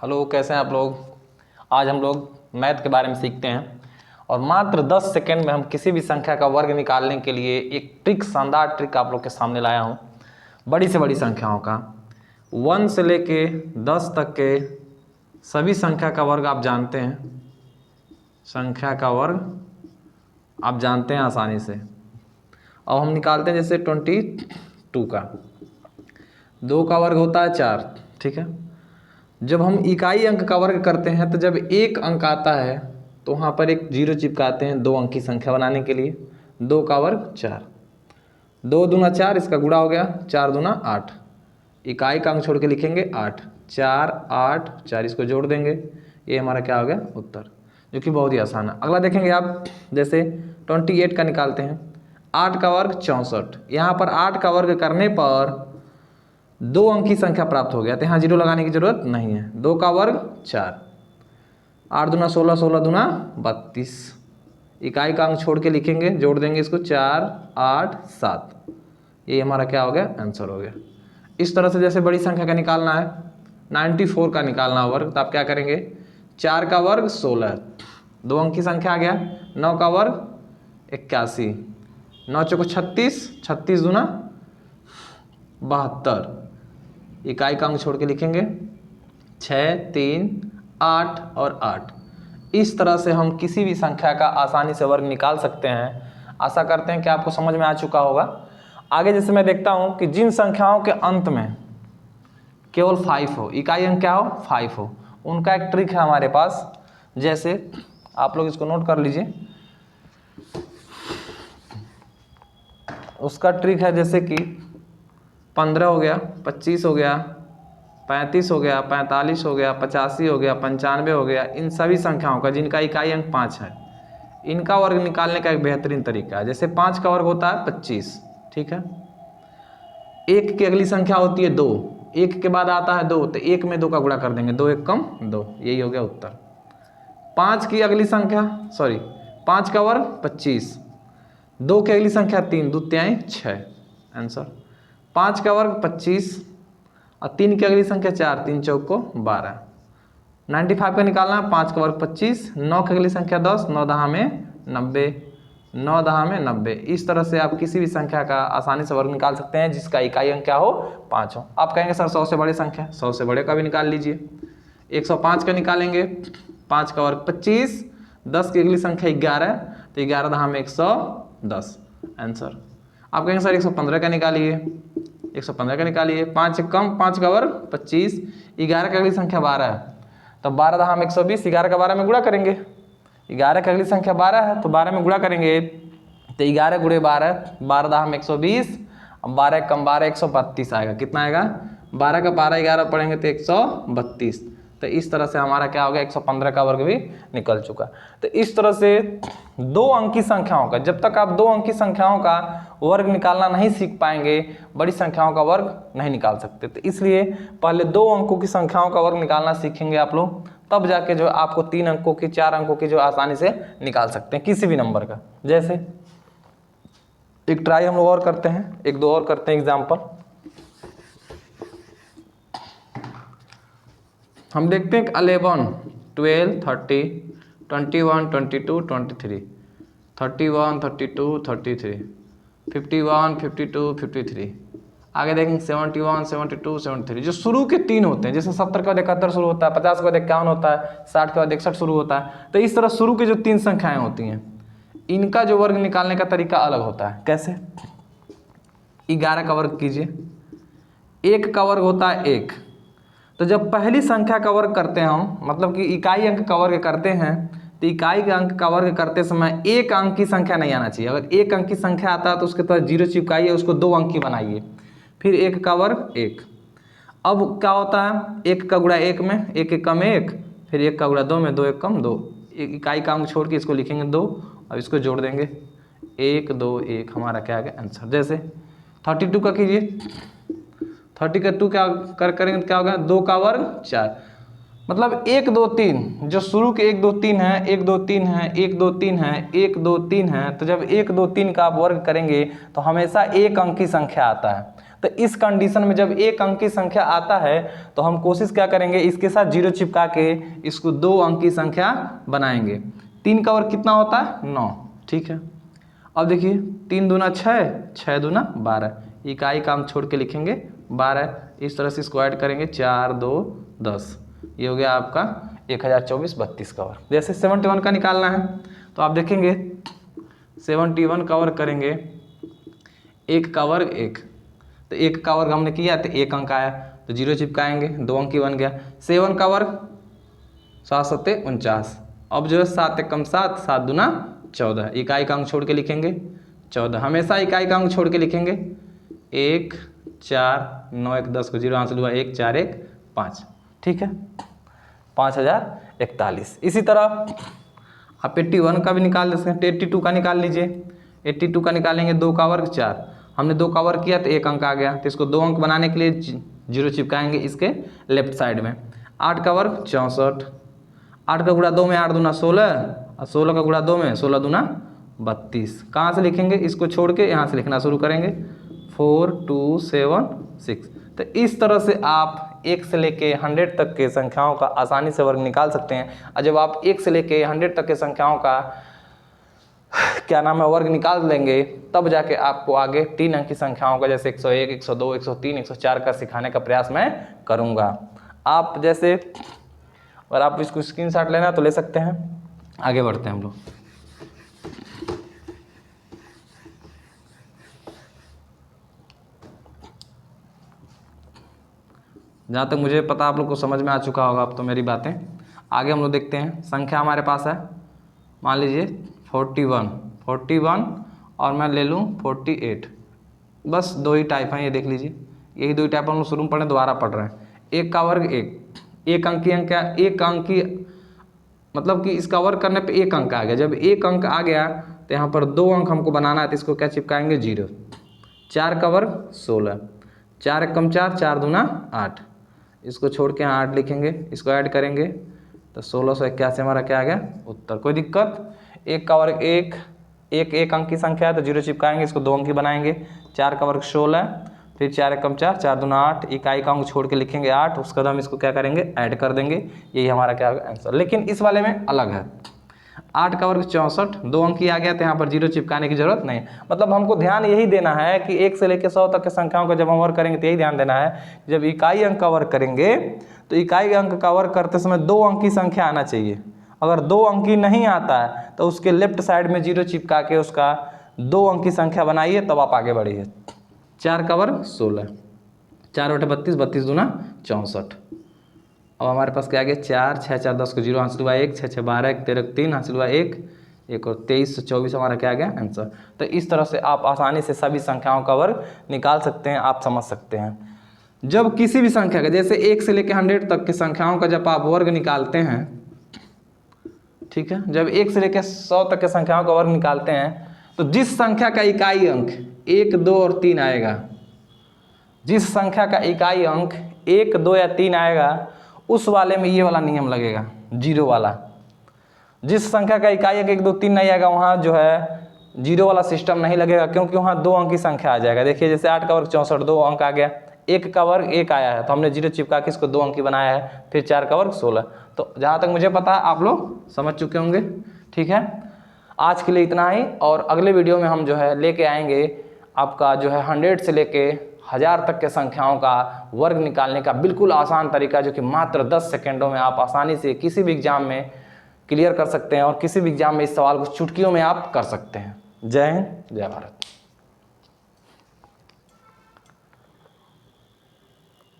Hello, कैसे हैं आप लोग। आज हम लोग मैथ के बारे में सीखते हैं और मात्र 10 सेकेंड में हम किसी भी संख्या का वर्ग निकालने के लिए एक शानदार ट्रिक आप लोग के सामने लाया हूँ। बड़ी से बड़ी संख्याओं का 1 से लेके 10 तक के सभी संख्या का वर्ग आप जानते हैं। संख्या का वर्ग आप जानते हैं आसानी से। अब हम निकालते हैं जैसे 22 का 2 का वर्ग होता है 4, ठीक है। जब हम इकाई अंक का वर्ग करते हैं तो जब एक अंक आता है तो वहाँ पर एक जीरो चिपकाते हैं 2 अंक की संख्या बनाने के लिए। 2 का वर्ग 4, 2 दूना 4, इसका गुणा हो गया 4 दूना 8। इकाई का अंक छोड़ के लिखेंगे 8, 4 8 4, इसको जोड़ देंगे, ये हमारा क्या हो गया उत्तर, जो कि बहुत ही आसान है। अगला देखेंगे आप, जैसे 28 का निकालते हैं। 8 का वर्ग 64, यहाँ पर 8 का वर्ग करने पर 2 अंक की संख्या प्राप्त हो गया, तो यहाँ जीरो लगाने की जरूरत नहीं है। 2 का वर्ग 4, 8 दूना 16, 16 दूना 32। इकाई का अंक छोड़ के लिखेंगे, जोड़ देंगे इसको 4 8 7, ये हमारा क्या हो गया आंसर हो गया। इस तरह से जैसे बड़ी संख्या का निकालना है, 94 का निकालना वर्ग, तो आप क्या करेंगे, 4 का वर्ग 16, 2 अंक की संख्या आ गया। 9 का वर्ग 81, 9 चौको 36, 36 दूना 72। इकाई का अंक छोड़ के लिखेंगे 6 3 8 और 8। इस तरह से हम किसी भी संख्या का आसानी से वर्ग निकाल सकते हैं। आशा करते हैं कि आपको समझ में आ चुका होगा। आगे जैसे मैं देखता हूं कि जिन संख्याओं के अंत में केवल 5 हो, इकाई अंक क्या हो 5 हो, उनका एक ट्रिक है हमारे पास। जैसे आप लोग इसको नोट कर लीजिए, उसका ट्रिक है जैसे कि 15 हो गया, 25 हो गया, 35 हो गया, 45 हो गया, 85 हो गया, 95 हो गया। इन सभी संख्याओं का जिनका इकाई अंक 5 है, इनका वर्ग निकालने का एक बेहतरीन तरीका है। जैसे 5 का वर्ग होता है 25, ठीक है। 1 की अगली संख्या होती है 2, 1 के बाद आता है 2, तो 1 में 2 का गुणा कर देंगे, 2 1 कम 2, यही हो गया उत्तर। 5 की अगली संख्या 5 का वर्ग 25, 2 की अगली संख्या 3, 2 तिहाई 6, आंसर। 5 का वर्ग 25 और 3 की अगली संख्या 4, 3 चौको 12। 95 का निकालना है, 5 का वर्ग 25, 9 की अगली संख्या 10, 9 दहा में 90, 9 दहा में 90। इस तरह से आप किसी भी संख्या का आसानी से वर्ग निकाल सकते हैं जिसका इकाई अंक क्या हो 5 हो। आप कहेंगे सर 100 से बड़ी संख्या, 100 से बड़े का भी निकाल लीजिए। 105 का निकालेंगे, 5 का वर्ग 25, 10 की अगली संख्या 11, तो 11 दहा में 110, आंसर। आप कहेंगे सर 115 का निकालिए, 115 का निकालिए। 5 कम 5 का वर्ग 25, 11 की अगली संख्या 12 है, तो 12 दहा में 120, 11 का 12 में गुणा करेंगे। 11 की अगली संख्या 12 है तो 12 में गुणा करेंगे, तो 11 गुणे 12, 12 दहा में 120, अब 12 कम 12 132 आएगा। कितना आएगा, 12 का 12 11 पढ़ेंगे तो 132। तो इस तरह से हमारा क्या हो गया 115 का वर्ग भी निकल चुका। तो इस तरह से 2 अंक की संख्याओं का, जब तक आप 2 अंक की संख्याओं का वर्ग निकालना नहीं सीख पाएंगे, बड़ी संख्याओं का वर्ग नहीं निकाल सकते। तो इसलिए पहले 2 अंकों की संख्याओं का वर्ग निकालना सीखेंगे आप लोग, तब जाके जो आपको 3 अंकों की 4 अंकों की जो आसानी से निकाल सकते हैं किसी भी नंबर का। जैसे एक ट्राई हम लोग और करते हैं, 1 2 और करते हैं एग्जाम्पल। हम देखते हैं 11 12 30 21 22 23 31 32 33 51 52 53। आगे देखेंगे 71 72 73। जो शुरू के 3 होते हैं, जैसे 70 के बाद 71 शुरू होता है, 50 के बाद 51 होता है, 60 के बाद 61 शुरू होता है। तो इस तरह शुरू के जो 3 संख्याएं होती हैं, इनका जो वर्ग निकालने का तरीका अलग होता है। कैसे, 11 का वर्ग कीजिए, 1 का वर्ग होता है 1। तो जब पहली संख्या का वर्ग करते हैं हम, मतलब कि इकाई अंक का वर्ग करते हैं, तो इकाई के अंक का वर्ग करते समय 1 अंक की संख्या नहीं आना चाहिए। अगर 1 अंक की संख्या आता है तो उसके तरफ जीरो चिपकाइए, उसको 2 अंक की बनाइए, फिर 1 का वर्ग 1। अब क्या होता है, 1 का गुणा 1 में 1 1 कम 1, फिर 1 का गुणा 2 में 2 1 कम 2। इकाई का अंक छोड़ के इसको लिखेंगे 2, अब इसको जोड़ देंगे 1 2 1, हमारा क्या आ गया आंसर। जैसे 32 का कीजिए, 30 का 2 क्या करेंगे, क्या होगा 2 का वर्ग 4। मतलब 1 2 3, जो शुरू के 1 2 3 है, 1 2 3 है, 1 2 3 है, 1 2 3 है, तो जब 1 2 3 का आप वर्ग करेंगे तो हमेशा 1 अंक की संख्या आता है। तो इस कंडीशन में जब एक अंक की संख्या आता है तो हम कोशिश क्या करेंगे, इसके साथ 0 चिपका के इसको 2 अंक की संख्या बनाएंगे। 3 का वर्ग कितना होता है 9, ठीक है। अब देखिए 3 दूना 6, 6 दूना 12, इकाई का अंक छोड़ के लिखेंगे 12, इस तरह से इसको ऐड करेंगे 4 2 10, ये हो गया आपका 1024 32 का वर्ग। जैसे 71 का निकालना है तो आप देखेंगे 71 का वर्ग करेंगे 1 का वर्ग 1, तो 1 का वर्ग हमने किया तो 1 अंक आया, तो 0 चिपकाएंगे 2 अंक ही बन गया। 7 का वर्ग 7 7 49, अब जो है 7 1 कम 7, 7 दूना 14, इकाई का अंक छोड़ के लिखेंगे 14, हमेशा इकाई का अंक छोड़ के लिखेंगे। 1 4 9 1 10 को 0 आंसर हुआ 1 4 1 5, ठीक है, 5041। इसी तरह आप 81 का भी निकाल सकते हैं, 82 का निकाल लीजिए। 82 का निकालेंगे 2 का वर्ग 4, हमने 2 का वर्ग किया तो 1 अंक आ गया, तो इसको 2 अंक बनाने के लिए 0 चिपकाएंगे इसके लेफ्ट साइड में। 8 का वर्ग 64, 8 का गुणा 2 में 8 दूना 16, और 16 का गुणा 2 में 16 दूना 32। कहाँ से लिखेंगे, इसको छोड़ के यहाँ से लिखना शुरू करेंगे 4 2 7 6। तो इस तरह से आप 1 से लेके 100 तक के संख्याओं का आसानी से वर्ग निकाल सकते हैं। और जब आप 1 से लेके 100 तक के संख्याओं का क्या नाम है वर्ग निकाल लेंगे, तब जाके आपको आगे 3 अंक की संख्याओं का जैसे 101 102 103 104 का सिखाने का प्रयास मैं करूँगा। आप जैसे और आप इसको स्क्रीनशॉट लेना तो ले सकते हैं। आगे बढ़ते हैं हम लोग। जहाँ तक मुझे पता आप लोग को समझ में आ चुका होगा अब तो मेरी बातें। आगे हम लोग देखते हैं। संख्या हमारे पास है, मान लीजिए 41 और मैं ले लूँ 48, बस 2 ही टाइप हैं, ये देख लीजिए, यही 2 ही टाइप हम लोग शुरू में पढ़े दोबारा पढ़ रहे हैं। 1 का वर्ग 1 अंक की अंक क्या, 1 अंक की मतलब कि इसका वर्ग करने पे 1 अंक आ गया। जब 1 अंक आ गया तो यहाँ पर 2 अंक हमको बनाना है, तो इसको क्या चिपकाएंगे 0। 4 का वर्ग 16, 4 1 कम 4, 4 दूना 8, इसको छोड़ के यहाँ 8 लिखेंगे, इसको ऐड करेंगे तो 1681 हमारा क्या आ गया उत्तर। कोई दिक्कत। 1 का वर्ग 1 अंक की संख्या है तो 0 चिपकाएंगे, इसको 2 अंक की बनाएंगे। 4 का वर्ग 16, फिर 4 1 कम 4, 4 दूना 8, इकाई का अंक छोड़ के लिखेंगे 8, उसके बाद हम इसको क्या करेंगे ऐड कर देंगे, यही हमारा क्या होगा आंसर। लेकिन इस वाले में अलग है। 8 का वर्ग 64, 2 अंक ही आ गया तो यहाँ पर 0 चिपकाने की जरूरत नहीं। मतलब हमको ध्यान यही देना है कि 1 से लेकर 100 तक के संख्याओं का जब हम वर्ग करेंगे तो यही ध्यान देना है, जब इकाई अंक का वर्ग करेंगे तो इकाई अंक का वर्ग करते समय 2 अंक की संख्या आना चाहिए। अगर 2 अंकी नहीं आता है तो उसके लेफ्ट साइड में 0 चिपका के उसका 2 अंक की संख्या बनाइए, तब आप आगे बढ़िए। 4 का वर्ग 16, 4 बटे 32, 32 दूना 64। अब हमारे पास क्या आ गया 4 6 4 10 को 0 हासिल हुआ 1, 6 6 12 1 13 3 हासिल हुआ 1 और 23 24 हमारा क्या आ गया आंसर। तो इस तरह से आप आसानी से सभी संख्याओं का वर्ग निकाल सकते हैं, आप समझ सकते हैं। जब किसी भी संख्या का जैसे 1 से लेकर 100 तक की संख्याओं का जब आप वर्ग निकालते हैं, ठीक है, जब 1 से लेकर 100 तक के संख्याओं का वर्ग निकालते हैं तो जिस संख्या का इकाई अंक 1 2 और 3 आएगा, जिस संख्या का इकाई अंक 1 2 या 3 आएगा उस वाले में ये वाला नियम लगेगा 0 वाला। जिस संख्या का इकाई अंक 1 2 3 नहीं आएगा वहाँ जो है 0 वाला सिस्टम नहीं लगेगा, क्योंकि वहाँ 2 अंक की संख्या आ जाएगा। देखिए जैसे 8 का वर्ग 64, 2 अंक आ गया, 1 का वर्ग 1 आया है तो हमने 0 चिपका के इसको 2 अंकी बनाया है। फिर 4 का वर्ग 16। तो जहाँ तक मुझे पता आप लोग समझ चुके होंगे, ठीक है। आज के लिए इतना ही, और अगले वीडियो में हम जो है लेके आएंगे आपका जो है 100 से लेके 1000 तक के संख्याओं का वर्ग निकालने का बिल्कुल आसान तरीका, जो कि मात्र 10 सेकेंडों में आप आसानी से किसी भी एग्जाम में क्लियर कर सकते हैं, और किसी भी एग्जाम में इस सवाल को चुटकियों में आप कर सकते हैं। जय हिंद, जय भारत।